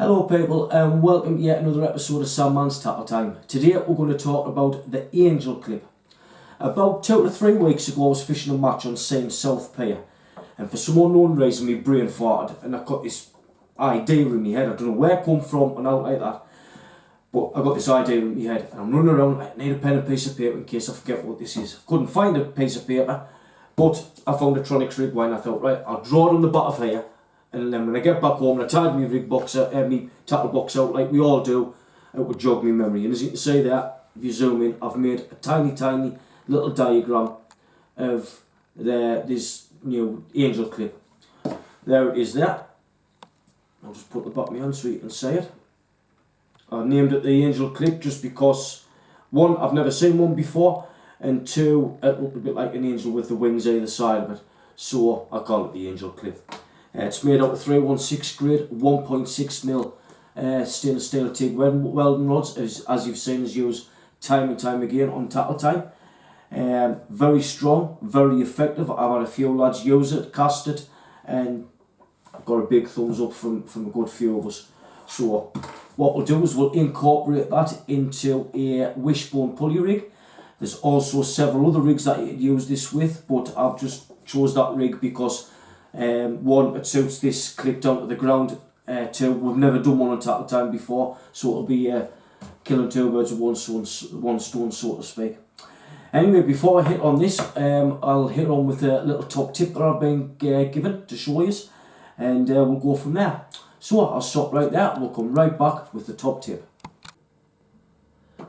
Hello people and welcome to yet another episode of Sandmans Tackle Time. Today we're going to talk about the Angel clip. About 2 to 3 weeks ago I was fishing a match on same South Pier, and for some unknown reason my brain farted and I got this idea in my head. I don't know where it come from and out like that, but I got this idea in my head and I'm running around. I need a pen and piece of paper in case I forget what this is. Couldn't find a piece of paper, but I found a Tronics rig wine. I thought, right, I'll draw it on the bottom here. And then when I get back home and I tied my rig box out, my tackle box out like we all do, it would jog my memory. And as you can see there, if you zoom in, I've made a tiny little diagram of this new Angel clip. There it is there. I'll just put the back of my hand so you can see it. I've named it the Angel clip just because, one, I've never seen one before, and two, it looked a bit like an angel with the wings either side of it. So I call it the Angel clip. It's made out of 316 grade 1.6mm stainless steel TIG welding rods, as you've seen us use time and time again on Tackle Time. Very strong, very effective. I've had a few lads use it, cast it, and I've got a big thumbs up from a good few of us. So what we'll do is we'll incorporate that into a wishbone pulley rig. There's also several other rigs that you could use this with, but I've just chose that rig because one, it suits this clip down to the ground. Two, we've never done one on Tackle Time before, so it'll be killing two birds with one stone, so to speak. Anyway, before I hit on this, I'll hit on with a little top tip that I've been given to show you, and we'll go from there. So I'll stop right there and we'll come right back with the top tip.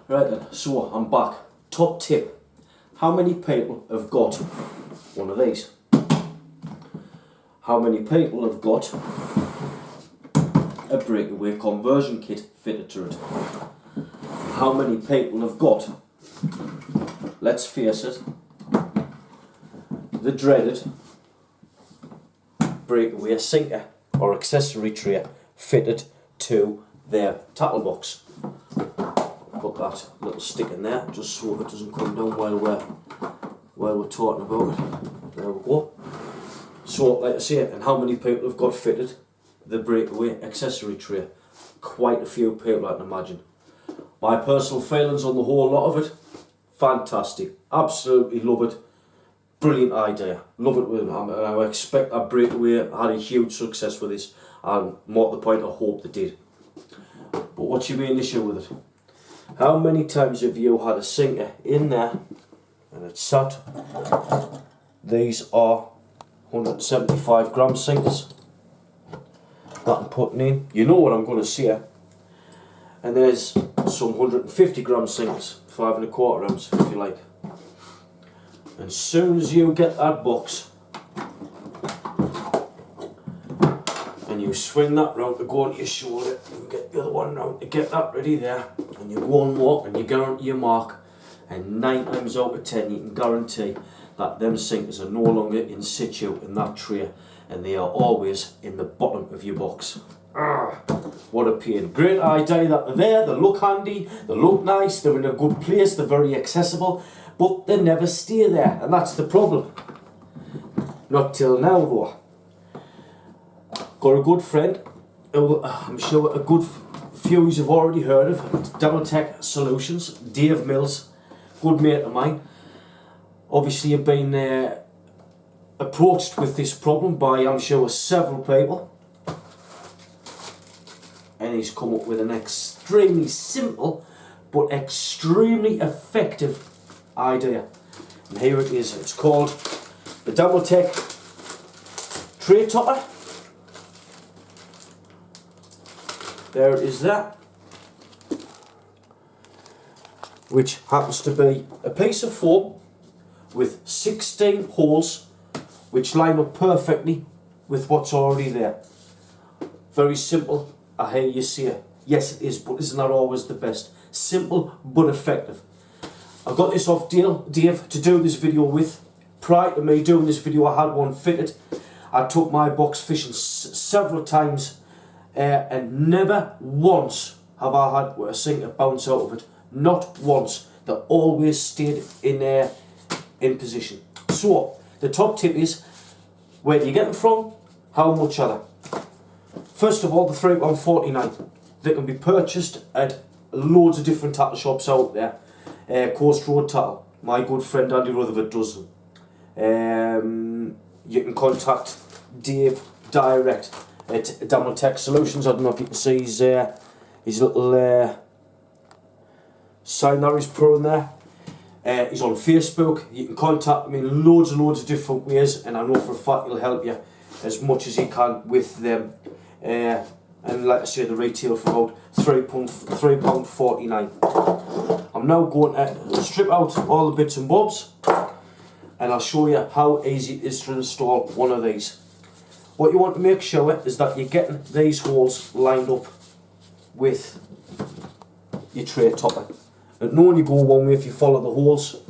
Right then, so I'm back. Top tip. How many people have got one of these? How many people have got a breakaway conversion kit fitted to it? How many people have got, let's face it, the dreaded breakaway sinker or accessory tray fitted to their tackle box? Put that little stick in there just so it doesn't come down while we're talking about it. There we go. So, like I say, and how many people have got fitted the breakaway accessory tray? Quite a few people, I can imagine. My personal feelings on the whole lot of it, fantastic. Absolutely love it. Brilliant idea. Love it with them. And I expect that breakaway had a huge success with this, and more to the point, I hope they did. But what's your main issue with it? How many times have you had a sinker in there and it's sat? These are 175 gram sinkers that I'm putting in. You know what I'm going to say. And there's some 150 gram sinkers, 5 1/4 ounce if you like. And as soon as you get that box and you swing that round to go onto your shoulder, you get the other one round to get that ready there, and you go and walk and you guarantee your mark, and 9 times out of 10 you can guarantee that them sinkers are no longer in situ in that tray, and they are always in the bottom of your box. What a pain. Great idea that they're there, they look handy, they look nice, they're in a good place, they're very accessible, but they never stay there, and that's the problem. Not till now though. Got a good friend, who I'm sure a good few of you have already heard of, Double Tech Solutions, Dave Mills, good mate of mine. Obviously you've been approached with this problem by, I'm sure, several people, and he's come up with an extremely simple but extremely effective idea. And here it is. It's called the Double Tech Tray Topper. There it is there, which happens to be a piece of foam with 16 holes which line up perfectly with what's already there. Very simple, I hear you say. Yes it is, but isn't that always the best? Simple but effective. I got this off Dave to do this video with. Prior to me doing this video I had one fitted. I took my box fishing several times and never once have I had a sinker bounce out of it. Not once. They always stayed in position. So the top tip is, where do you get them from? How much are they? first of all, the £3.49. They can be purchased at loads of different tackle shops out there. Coast Road Tackle, my good friend Andy Rutherford does them. You can contact Dave direct at Damel Tech Solutions. I don't know if you can see his little sign there he's put in there. He's on Facebook. You can contact him in loads and loads of different ways, and I know for a fact he'll help you as much as he can with them. And like I say, the retail for about £3.49. I'm now going to strip out all the bits and bobs, and I'll show you how easy it is to install one of these. What you want to make sure is that you're getting these holes lined up with your tray topper. And only go one way if you follow the holes,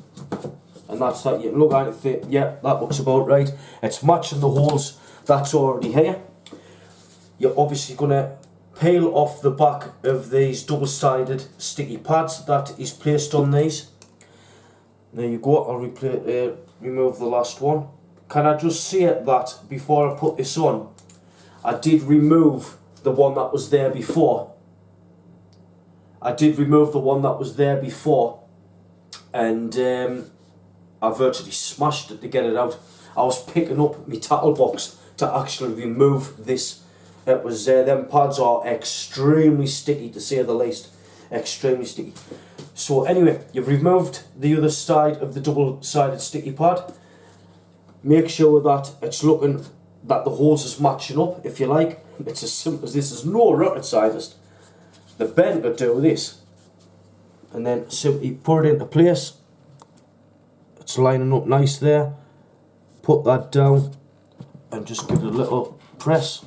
and that's that. You can look at it and think, yeah, that looks about right. It's matching the holes that's already here. You're obviously going to peel off the back of these double-sided sticky pads that is placed on these. There you go. I'll remove the last one. Can I just say that before I put this on, I did remove the one that was there before. And I virtually smashed it to get it out. I was picking up my tackle box to actually remove this. It was them pads are extremely sticky, to say the least. Extremely sticky. So anyway, you've removed the other side of the double-sided sticky pad. Make sure that it's looking, that the holes is matching up, if you like. It's as simple as this. There's no rocket scientist. The bend could do this, and then simply put it into place. It's lining up nice there. Put that down and just give it a little press,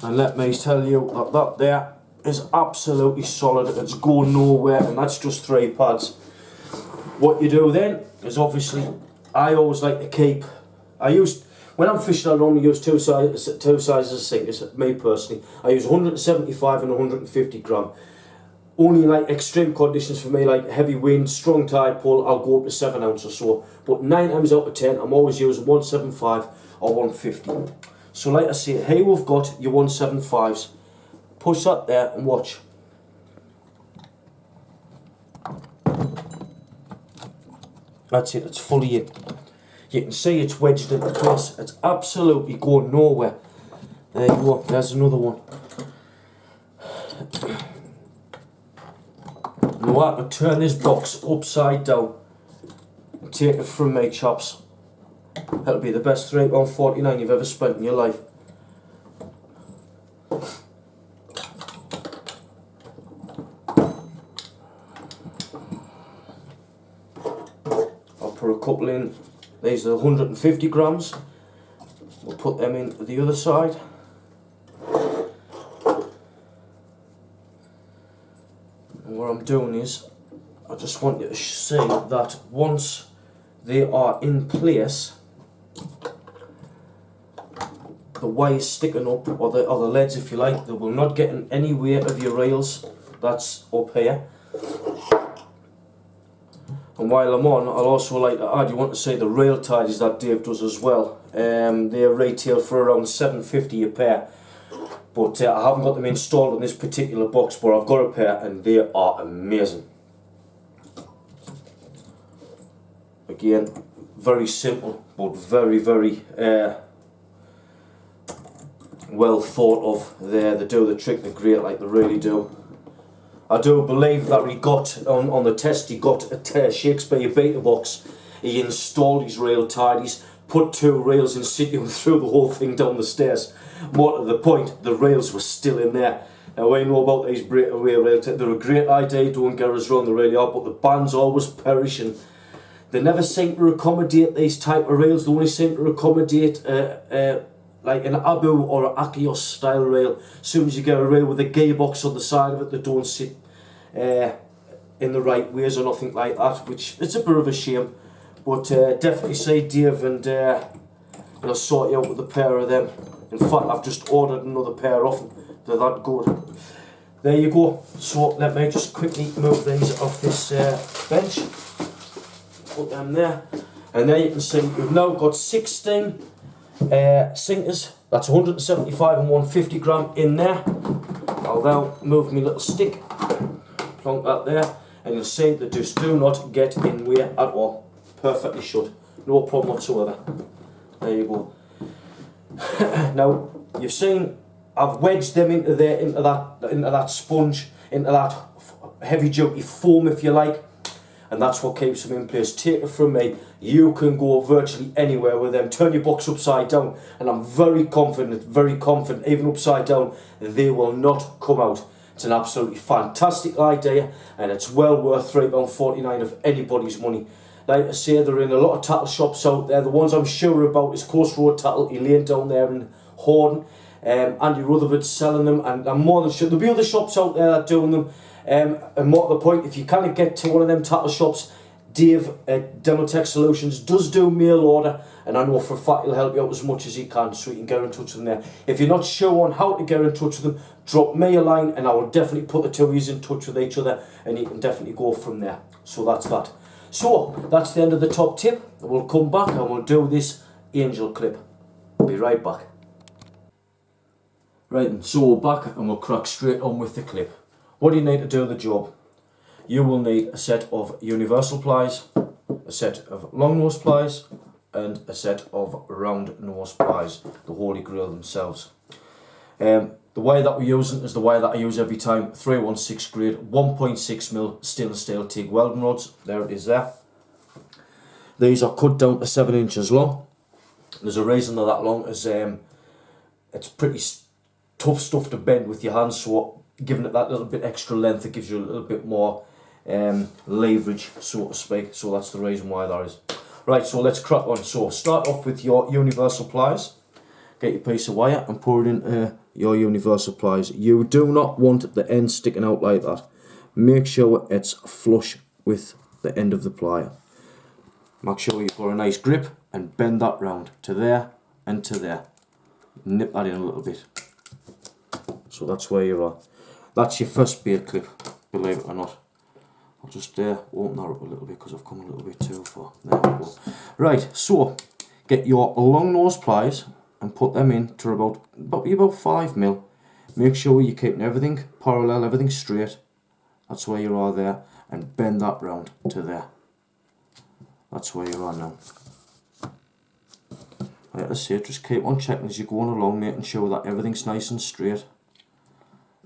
and let me tell you that that there is absolutely solid. It's going nowhere, and that's just 3 pads. What you do then is, obviously, I always like to keep, when I'm fishing, I normally use two sizes of sinkers. Me personally, I use 175 and 150 gram. Only like extreme conditions for me, like heavy wind, strong tide pull, I'll go up to 7 ounce or so. But 9 times out of 10, I'm always using 175 or 150. So like I say, here we've got your 175s. Push that there and watch. That's it, it's fully in. You can see it's wedged into place. It's absolutely going nowhere. There you go, there's another one. Now I can turn this box upside down and take it from me, chaps. That'll be the best £3.49 you've ever spent in your life. I'll put a couple in. These are 150 grams. We'll put them in the other side. And what I'm doing is, I just want you to see that once they are in place, the wires sticking up, or the leads if you like, they will not get in any way of your rails that's up here. And while I'm on, I'll also like to add, you want to see the rail tidies that Dave does as well. They retail for around $7.50 a pair, but I haven't got them installed on this particular box, but I've got a pair and they are amazing. Again, very simple, but very, very well thought of there. They do the trick, they're great, like they really do. I do believe that he got, on the test, he got a Shakespeare beta box. He installed his rail tidies, put 2 rails in situ and threw the whole thing down the stairs. More to the point, the rails were still in there. Now we know about these breakaway rails, they're a great idea, don't get us wrong, they really are, but the bands always perish, and they never seem to accommodate these type of rails. They only seem to accommodate like an Abu or an Akios style rail. As soon as you get a rail with a gearbox on the side of it, they don't sit in the right ways or nothing like that, which it's a bit of a shame. But definitely see Dave and he'll sort you out with a pair of them. In fact, I've just ordered another pair off them. They're that good. There you go. So let me just quickly move these off this bench. Put them there. And there you can see we've now got 16 sinkers, that's 175 and 150 gram in there. I'll now move my little stick, plonk that there, and you'll see they just do not get in way at all. Perfectly shut, no problem whatsoever. There you go. Now you've seen I've wedged them into there, into that sponge, into that heavy duty foam if you like, and that's what keeps them in place. Take it from me, you can go virtually anywhere with them. Turn your box upside down and I'm very confident, even upside down, they will not come out. It's an absolutely fantastic idea and it's well worth £3.49 of anybody's money. Like I say, they're in a lot of tattle shops out there. The ones I'm sure about is Coast Road Tattle, Elaine down there in Horn. Andy Rutherford's selling them, and I'm more than sure there'll be other shops out there that are doing them. And more to the point, if you can't get to one of them tattle shops, Dave at Denotech Solutions does do mail order, and I know for a fact he'll help you out as much as he can, so you can get in touch with them there. If you're not sure on how to get in touch with them, drop me a line and I will definitely put the two of you in touch with each other, and you can definitely go from there. So that's that. So that's the end of the top tip. We'll come back and we'll do this angel clip. Be right back. Right, and so we're back and we'll crack straight on with the clip. What do you need to do the job? You will need a set of universal plies, a set of long nose plies, and a set of round nose plies, the holy grail themselves. The wire that we're using is the wire that I use every time, 316 grade, 1.6mm stainless steel TIG welding rods. There it is there. These are cut down to 7 inches long. There's a reason they're that long, as it's pretty tough stuff to bend with your hands, so giving it that little bit extra length, it gives you a little bit more leverage, so to speak. So that's the reason why that is. Right, so let's crack on. So start off with your universal plies. Get your piece of wire and pour it into your universal plies. You do not want the end sticking out like that. Make sure it's flush with the end of the plier. Make sure you've got a nice grip and bend that round to there and to there. Nip that in a little bit. So that's where you are. That's your first bait clip, believe it or not. I'll just open that up a little bit because I've come a little bit too far. There we go. Right, so get your long nose plies and put them in to about 5mm. Make sure you're keeping everything parallel, everything straight. That's where you are there, and bend that round to there. That's where you are now. Like I say, just keep on checking as you're going along, making sure that everything's nice and straight,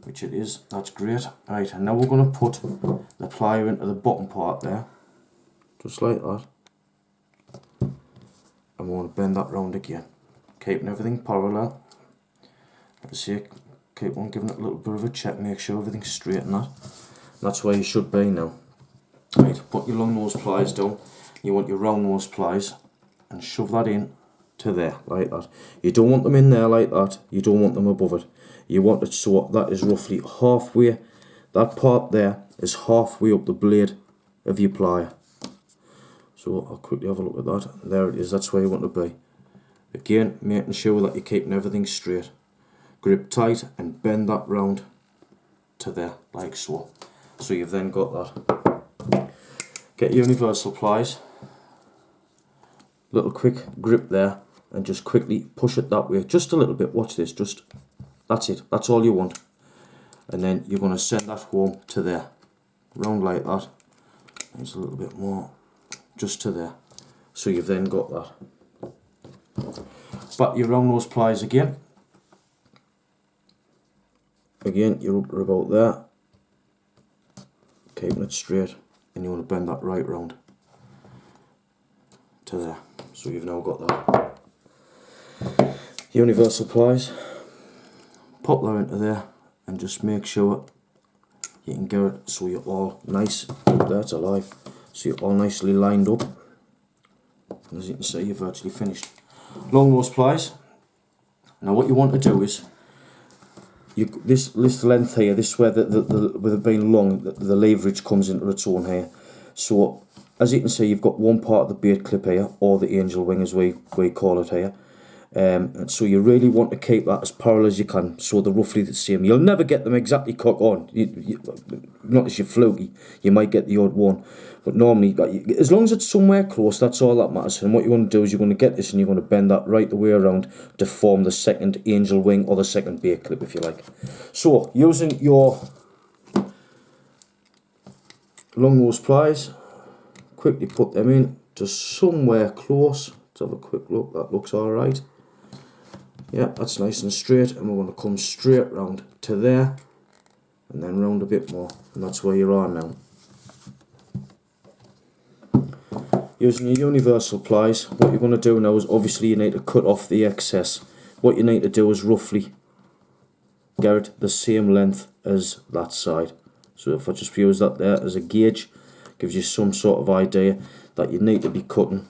which it is. That's great. Right, and now we're going to put the plier into the bottom part there, just like that, and we're going to bend that round again, keeping everything parallel. Like I say, keep on giving it a little bit of a check, make sure everything's straight and that. That's where you should be now. Right, put your long nose plies down. You want your round nose plies and shove that in to there, like that. You don't want them in there like that, you don't want them above it. You want it so that is roughly halfway, that part there is halfway up the blade of your plier. So I'll quickly have a look at that. There it is, that's where you want to be. Again, making sure that you're keeping everything straight. Grip tight and bend that round to there, like so. So you've then got that. Get your universal plies, little quick grip there, and just quickly push it that way, just a little bit. Watch this, just that's it, that's all you want. And then you're going to send that home to there, round like that. There's a little bit more, just to there. So you've then got that. Back your round nose plies again. Again, you're up to about there, keeping it straight, and you want to bend that right round to there. So you've now got that. Universal plies, pop that into there and just make sure you can get it so you're all nice. That's alive. So you're all nicely lined up. And as you can see, you're virtually finished. Long nose plies. Now what you want to do is, this length here, this where with it being long, the leverage comes into its own here. So as you can see, you've got one part of the bait clip here, or the angel wing as we call it here. And so you really want to keep that as parallel as you can, so they're roughly the same. You'll never get them exactly cock on, not as you're fluky, you might get the odd one, but normally, as long as it's somewhere close, that's all that matters. And what you want to do is you're going to get this and you're going to bend that right the way around to form the second angel wing, or the second bait clip if you like. So, using your long nose pliers, quickly put them in to somewhere close. Let's have a quick look, that looks alright. Yeah, that's nice and straight, and we're going to come straight round to there, and then round a bit more, and that's where you are now. Using your universal pliers, what you're going to do now is obviously you need to cut off the excess. What you need to do is roughly get it the same length as that side. So if I just use that there as a gauge, gives you some sort of idea that you need to be cutting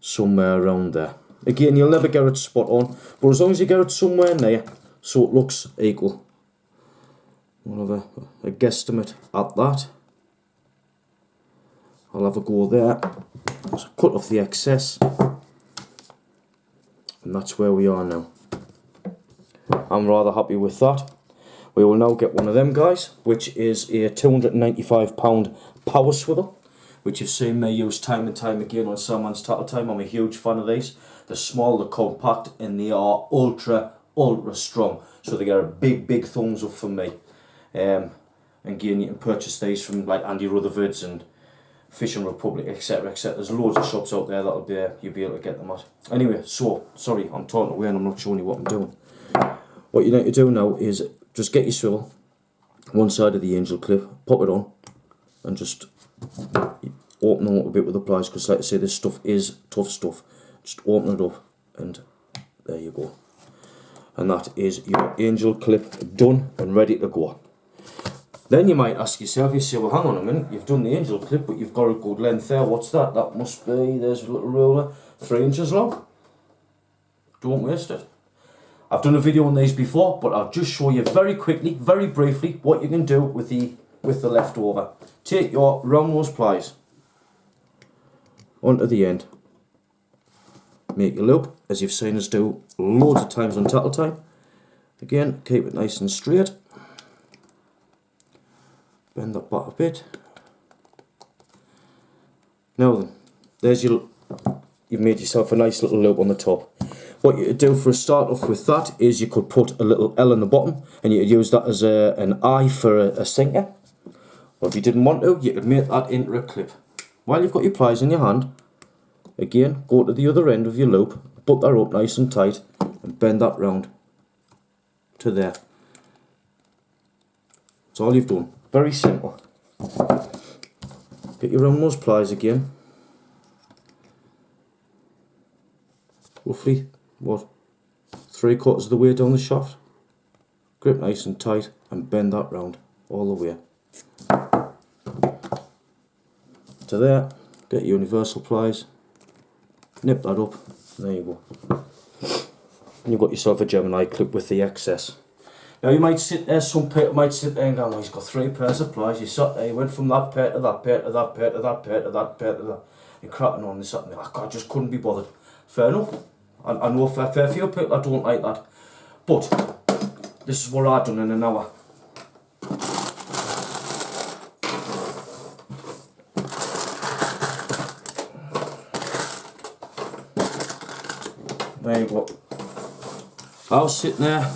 somewhere around there. Again, you'll never get it spot on, but as long as you get it somewhere near, so it looks equal. We'll have a guesstimate at that. I'll have a go there. So cut off the excess, and that's where we are now. I'm rather happy with that. We will now get one of them guys, which is a £295 power swivel, which you've seen me use time and time again on Sandmans Tackle Time. I'm a huge fan of these. They're small, they're compact, and they are ultra strong. So they get a big thumbs up from me. Again, you can purchase these from like Andy Rutherford's and Fishing Republic, etc, etc. There's loads of shops out there that'll be you'll be able to get them at. Anyway, so sorry, I'm talking away and I'm not showing you what I'm doing. What you need to do now is just get your swivel, one side of the angel clip, pop it on, and just open them up a bit with the pliers, because like I say, this stuff is tough stuff. Just open it up, and there you go. And that is your angel clip done and ready to go. Then you might ask yourself, you say, well hang on a minute, you've done the angel clip, but you've got a good length there, what's that? That must be, there's a little ruler, 3 inches long. Don't waste it. I've done a video on these before, but I'll just show you very quickly, very briefly, what you can do with the leftover. Take your round nose pliers onto the end, make your loop, as you've seen us do loads of times on Tackle Time. Again, keep it nice and straight. Bend that back a bit. Now then, there's you've made yourself a nice little loop on the top. What you could do for a start off with that is you could put a little L in the bottom, and you could use that as an I for a sinker. Or if you didn't want to, you could make that into a clip. While you've got your pliers in your hand, again, go to the other end of your loop, put that up nice and tight, and bend that round to there. That's all you've done. Very simple. Get your round nose pliers again. Roughly, what, 3/4 of the way down the shaft. Grip nice and tight and bend that round all the way. To there, get your universal pliers, nip that up, there you go. And you've got yourself a Gemini clip with the excess. Now you might sit there, some people might sit there and go, well, he's got 3 pairs of pliers. You sat there, you went from that pair to that pair to that pair to that pair to that pair to that. You're cracking on this, that, and I just couldn't be bothered. Fair enough. I know a fair few people that don't like that. But this is what I've done in an hour. There you go. I was sitting there.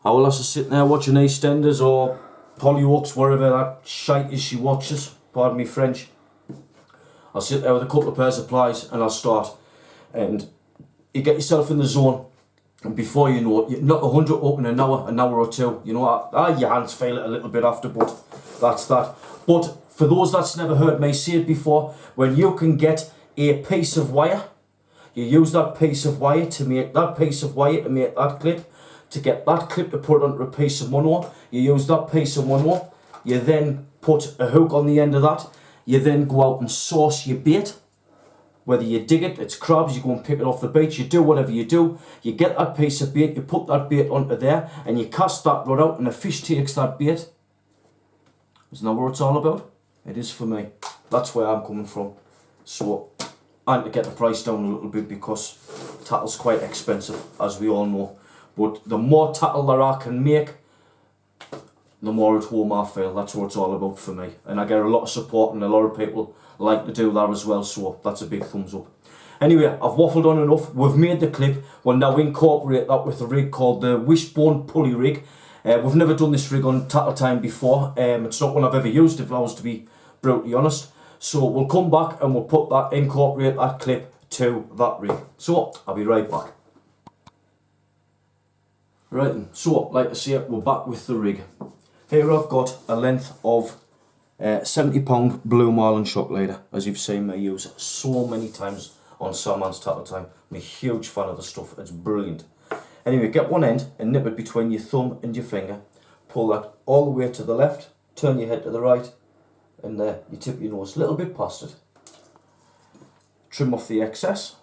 I will also sit there watching EastEnders or Hollyoaks, wherever that shite is she watches, pardon me French. I'll sit there with a couple of pairs of pliers and I'll start. And you get yourself in the zone, and before you know it, you knock 100 up in an hour or two. You know, your hands feel it a little bit after, but that's that. But for those that's never heard me say it before, when you can get a piece of wire, you use that piece of wire to make that piece of wire to make that clip. To get that clip to put onto a piece of mono, you use that piece of mono, you then put a hook on the end of that, you then go out and source your bait. Whether you dig it, it's crabs, you go and pick it off the beach, you do whatever you do, you get that piece of bait, you put that bait onto there, and you cast that rod out and a fish takes that bait. Isn't that what it's all about? It is for me. That's where I'm coming from. So, I had to get the price down a little bit because tackle's quite expensive, as we all know. But the more tackle that I can make, the more at home I feel. That's what it's all about for me. And I get a lot of support, and a lot of people like to do that as well, so that's a big thumbs up. Anyway, I've waffled on enough. We've made the clip. We'll now incorporate that with a rig called the Wishbone Pulley Rig. We've never done this rig on Tackle Time before. It's not one I've ever used, if I was to be brutally honest. So we'll come back and we'll put that, incorporate that clip to that rig. So I'll be right back. Right then, so like I say, we're back with the rig. Here I've got a length of £70 Blue Marlin shock leader, as you've seen me use so many times on Sandmans Tackle Time. I'm a huge fan of the stuff, it's brilliant. Anyway, get one end and nip it between your thumb and your finger. Pull that all the way to the left, turn your head to the right, and there you tip your nose a little bit past it. Trim off the excess.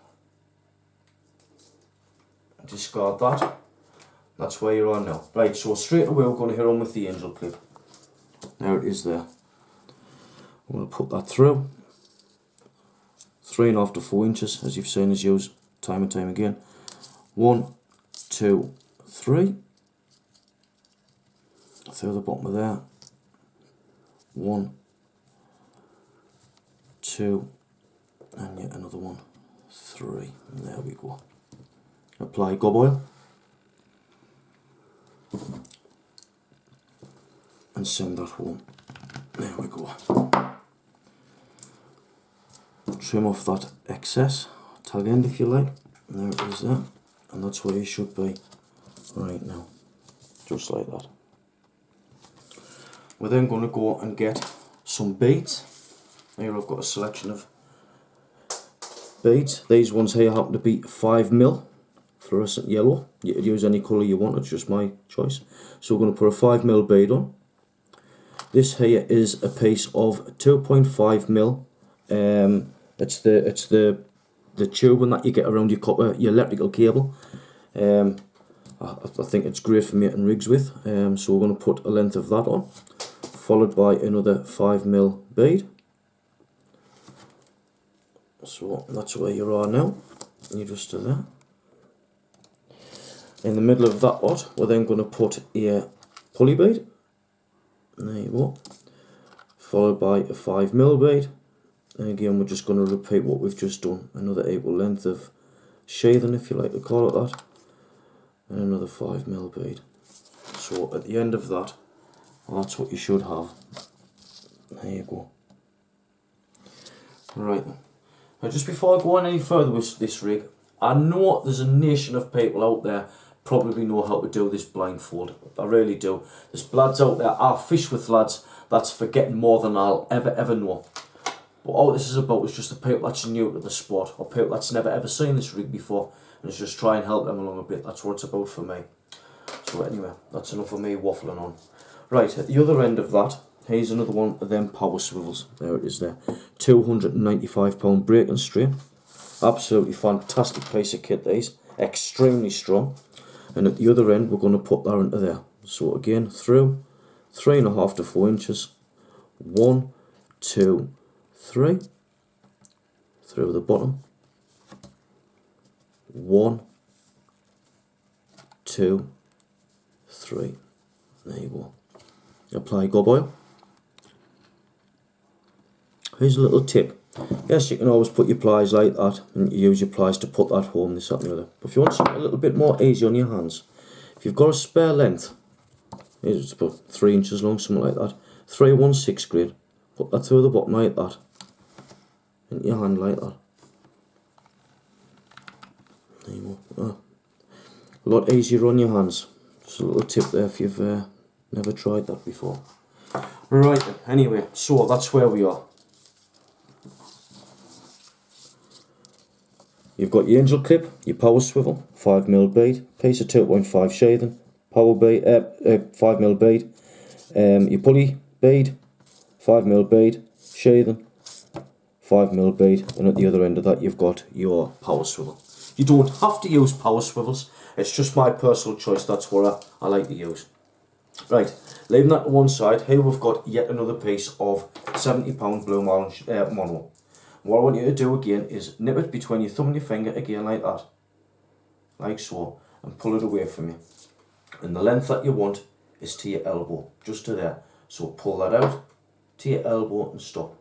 Discard that. That's where you're on now. Right, so straight away we're going to hit on with the angel clip. There it is there. I'm going to put that through. 3.5 to 4 inches, as you've seen us use time and time again. 1, 2, 3. Through the bottom of there. 1, 2, and yet another 1, 3. And there we go. Apply gob oil. And send that home. There we go. Trim off that excess tag end if you like. And there it is there. And that's where you should be right now. Just like that. We're then going to go and get some beads. Here I've got a selection of beads. These ones here happen to be 5mm fluorescent yellow. You could use any colour you want, it's just my choice. So we're going to put a 5mm bead on. This here is a piece of 2.5mm. It's the tubing that you get around your copper, your electrical cable. I think it's great for making rigs with. So we're going to put a length of that on, followed by another 5mm bead. So that's where you are now. You just do that. In the middle of that lot, we're then going to put a pulley bead. There you go. Followed by a 5mm bead. And again, we're just going to repeat what we've just done. Another equal length of sheathing, if you like to call it that. And another 5mm bead. So at the end of that, well, that's what you should have. There you go. Right then. Now just before I go on any further with this rig, I know there's a nation of people out there probably know how to do this blindfold. I really do. There's lads out there, I fish with lads that's forgetting more than I'll ever know. But all this is about is just the people that's new to the sport, or people that's never ever seen this rig before, and it's just try and help them along a bit. That's what it's about for me. So anyway, that's enough of me waffling on. Right, at the other end of that, here's another one of them power swivels. There it is there. £295 brake and strain. Absolutely fantastic piece of kit these. Extremely strong. And at the other end we're going to put that into there. So again, through 3.5 to 4 inches. 1, 2, 3. Through the bottom. 1, 2, 3. There you go. Apply gob oil. Here's a little tip. Yes, you can always put your pliers like that, and you use your pliers to put that home, this, that and the other. But if you want something a little bit more easy on your hands, if you've got a spare length, it's about 3 inches long, something like that, 3/1/6 grade, put that through the bottom like that, into your hand like that. There you go. A lot easier on your hands. Just a little tip there if you've never tried that before. Right then, anyway, so that's where we are. You've got your angel clip, your power swivel, 5mm bead, piece of 2.5 sheathing, power bead, 5mm bead, your pulley bead, 5mm bead, sheathing, 5mm bead, and at the other end of that you've got your power swivel. You don't have to use power swivels, it's just my personal choice, that's what I like to use. Right, leaving that to one side, here we've got yet another piece of £70 Blue Marlin mono. What I want you to do again is nip it between your thumb and your finger again like that. like so, and pull it away from you. And the length that you want is to your elbow, just to there. So pull that out to your elbow and stop.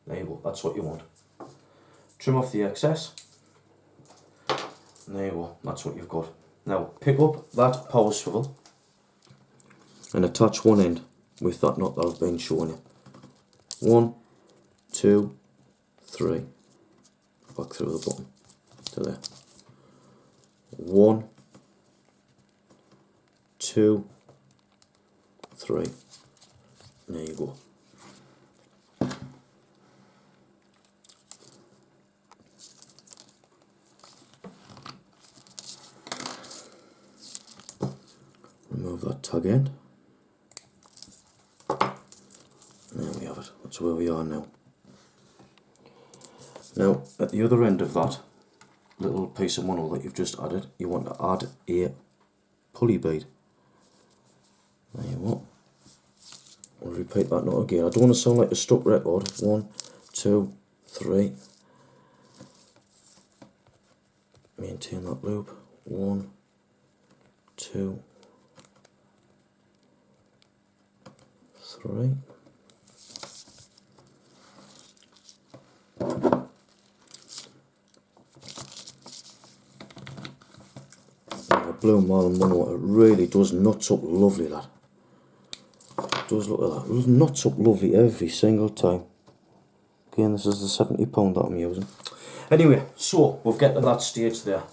There you go, that's what you want. Trim off the excess. And there you go, that's what you've got. Now pick up that power swivel and attach one end with that knot that I've been showing you. 1, 2, 3. Back through the bottom to there. 1, 2, 3. There you go. Remove that tug end. There we have it. That's where we are now. Now, at the other end of that little piece of mono that you've just added, you want to add a pulley bead. There you go. I'll repeat that knot again. I don't want to sound like a stuck record. 1, 2, 3. Maintain that loop. 1, 2, 3. Blue Marlin mono, it really does knots up lovely, that. It does look at that. It knots up lovely every single time. Again, this is the £70 that I'm using. Anyway, so we've get to that stage there.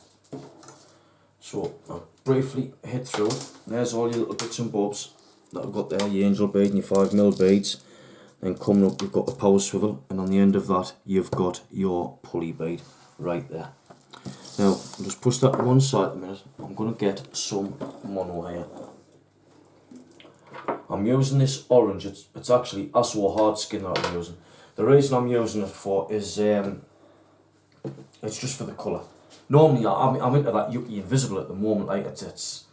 So I'll briefly hit through. There's all your little bits and bobs that I've got there, your angel bead and your 5mm beads. Then coming up you've got the power swivel, and on the end of that you've got your pulley bead right there. Now I'll just push that to one side a minute. I'm going to get some mono here. I'm using this orange. It's actually Asso hard skin that I'm using. The reason I'm using it for is it's just for the colour. Normally I'm into that Yuki Invisible at the moment. Like it's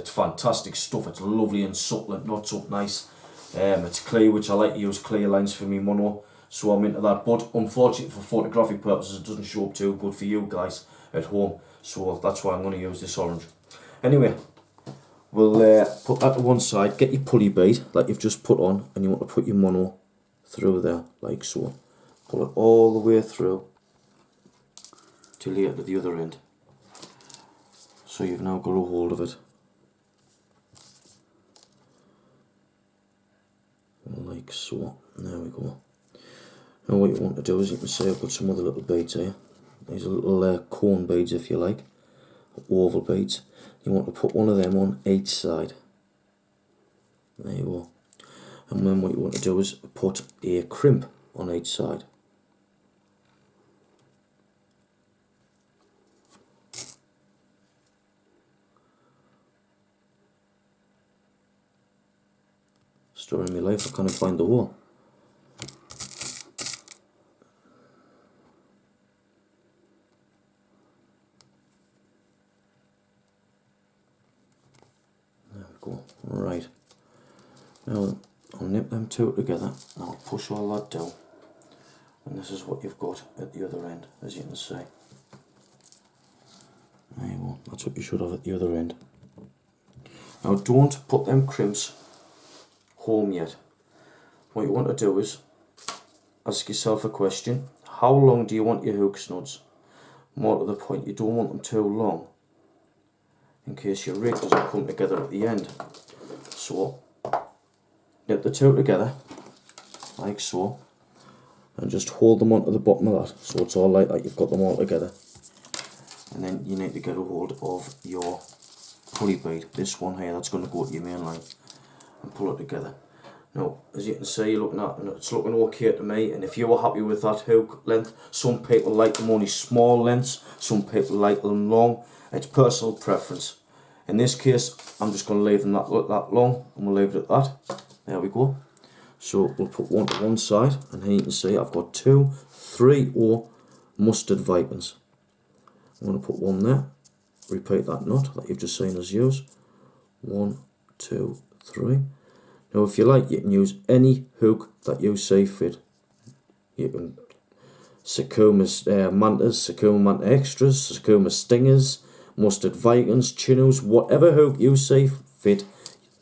fantastic stuff. It's lovely and subtle and knots up nice. It's clear, which I like to use clear lines for me mono, so I'm into that. But unfortunately for photographic purposes it doesn't show up too good for you guys at home, so that's why I'm going to use this orange. Anyway, we'll put that to one side. Get your pulley bead that you've just put on, and you want to put your mono through there like so. Pull it all the way through till you get to the other end. So you've now got a hold of it. Like so. There we go. Now what you want to do is, you can see I've got some other little beads here. These are little cone beads if you like, oval beads. You want to put one of them on each side. There you go. And then what you want to do is put a crimp on each side. Story of my life, I can't find the hole. There we go. Right. Now I'll nip them two together and I'll push all that down. And this is what you've got at the other end, as you can see. There you go. That's what you should have at the other end. Now don't put them crimps home yet. What you want to do is ask yourself a question: how long do you want your hook snods? More to the point, you don't want them too long in case your rig doesn't come together at the end. So nip the two together like so and just hold them onto the bottom of that so it's all like that, you've got them all together. And then you need to get a hold of your pulley bead, this one here that's going to go to your main line, and pull it together. Now, as you can see, you're looking at, and it's looking okay to me. And if you were happy with that hook length, some people like them only small lengths, some people like them long. It's personal preference. In this case, I'm just going to leave them that long, and we'll leave it at that. There we go. So we'll put one to one side, and here you can see I've got 2 3/0 mustard vipers. I'm going to put one there. Repeat that knot that you've just seen us use. 1, 2, 3. Now if you like, you can use any hook that you see fit. You can Sakuma Mantas, Sakuma Manta Extras, Sakuma Stingers, mustard Vikings, chinos, whatever hook you see fit,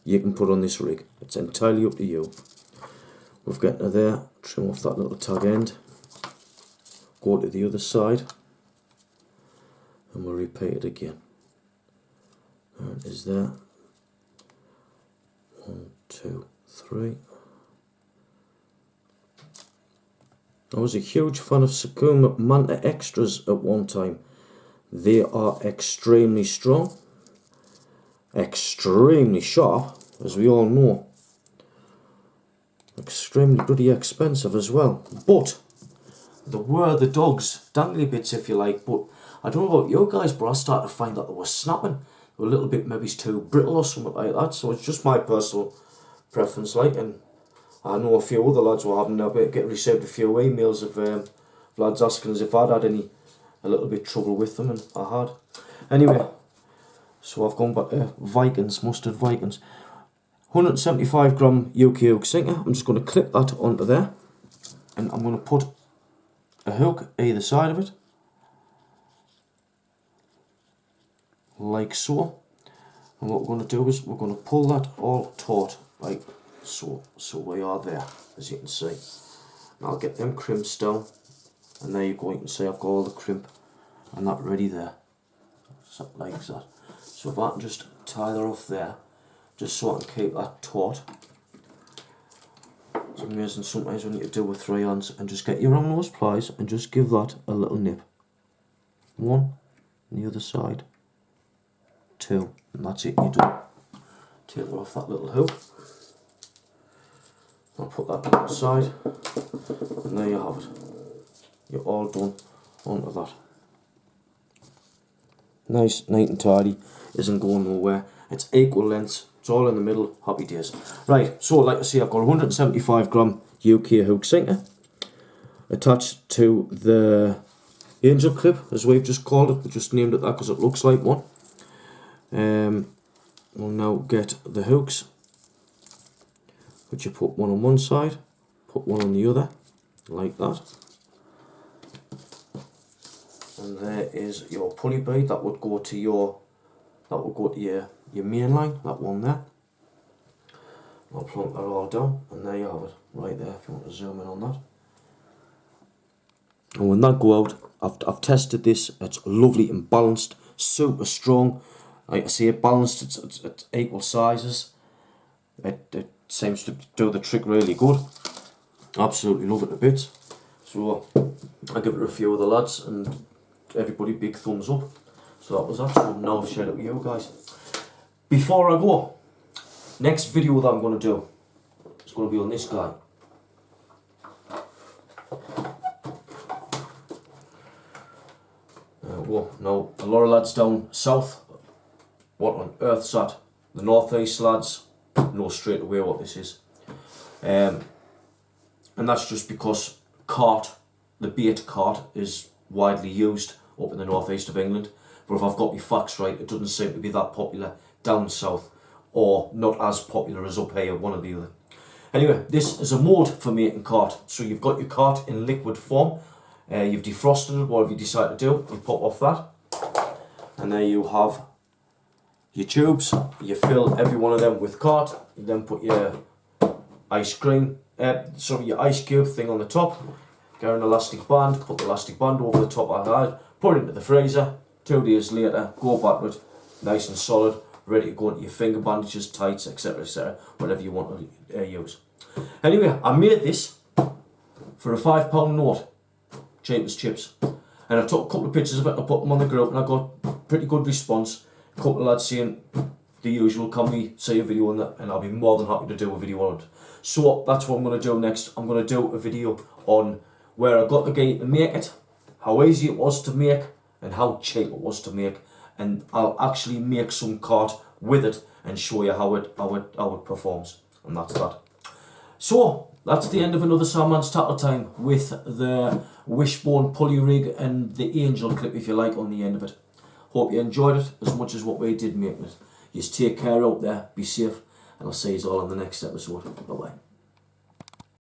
you can put on this rig. It's entirely up to you. We've got to there, trim off that little tag end, go to the other side, and we'll repeat it again. There it is there. 1, 2, 3. I was a huge fan of Sakuma Manta Extras at one time. They are extremely strong, extremely sharp, as we all know, extremely bloody expensive as well. But they were the dogs, dangly bits if you like. But I don't know about you guys, but I started to find that they were snapping. They were a little bit maybe too brittle or something like that. So it's just my personal preference, like. And I know a few other lads were having received a few emails of lads asking us if I'd had a little bit trouble with them, and I had. Anyway, so I've gone back to Vikings, mustard Vikings. 175 gram UK hook sinker. I'm just going to clip that onto there, and I'm going to put a hook either side of it, like so. And what we're going to do is we're going to pull that all taut, like so. So we are there, as you can see. And I'll get them crimps down. And there you go, you can see I've got all the crimp and that ready there, so, like that. So if I can just tie that off there, just so I can keep that taut. It's amazing sometimes when you do with 3 hands, and just get your own nose pliers and just give that a little nip. 1, and the other side, 2, and that's it, you're done. Take it off that little hook. I'll put that to the side, and there you have it. You're all done onto that. Nice, neat and tidy, isn't going nowhere. It's equal lengths, it's all in the middle, happy days. Right, so like I say, I've got a 175 gram UK hook sinker attached to the angel clip, as we've just called it. We just named it that because it looks like one. We'll now get the hooks, which you put one on one side, put one on the other, like that. And there is your pulley bead that would go to your main line, that one there. I'll plunk that all down, and there you have it, right there, if you want to zoom in on that. And when that go out, I've tested this, it's lovely and balanced, super strong. Like I say, it balanced, it's equal sizes. It seems to do the trick really good. Absolutely love it to bits. So I give it a few of the lads, and everybody big thumbs up. So that was that. So now I've shared it with you guys. Before I go, next video that I'm going to do is going to be on this guy. Now a lot of lads down south, what on earth's that? The northeast lads know straight away what this is. And that's just because the bait cart is widely used up in the northeast of England. But if I've got my facts right, it doesn't seem to be that popular down south, or not as popular as up here, one or the other. Anyway, this is a mould for making cart. So you've got your cart in liquid form, you've defrosted it, whatever you decide to do, you pop off that, and there you have your tubes. You fill every one of them with cart, you then put your your ice cube thing on the top, get an elastic band, put the elastic band over the top of that, put it into the freezer. 2 days later, go back with it, nice and solid, ready to go into your finger bandages, tights, etc, whatever you want to use. Anyway, I made this for a £5 note, cheap as chips, and I took a couple of pictures of it, I put them on the group, and I got pretty good response. A couple of lads saying the usual, can we see a video on that, and I'll be more than happy to do a video on it. So that's what I'm going to do next. I'm going to do a video on where I got the guy to make it, how easy it was to make, and how cheap it was to make, and I'll actually make some cart with it and show you how it performs, and that's that. So that's the end of another Sandmans tackle time with the wishbone pulley rig and the angel clip, if you like, on the end of it. Hope you enjoyed it as much as what we did making it. Just take care out there, be safe, and I'll see you all in the next episode. Bye bye.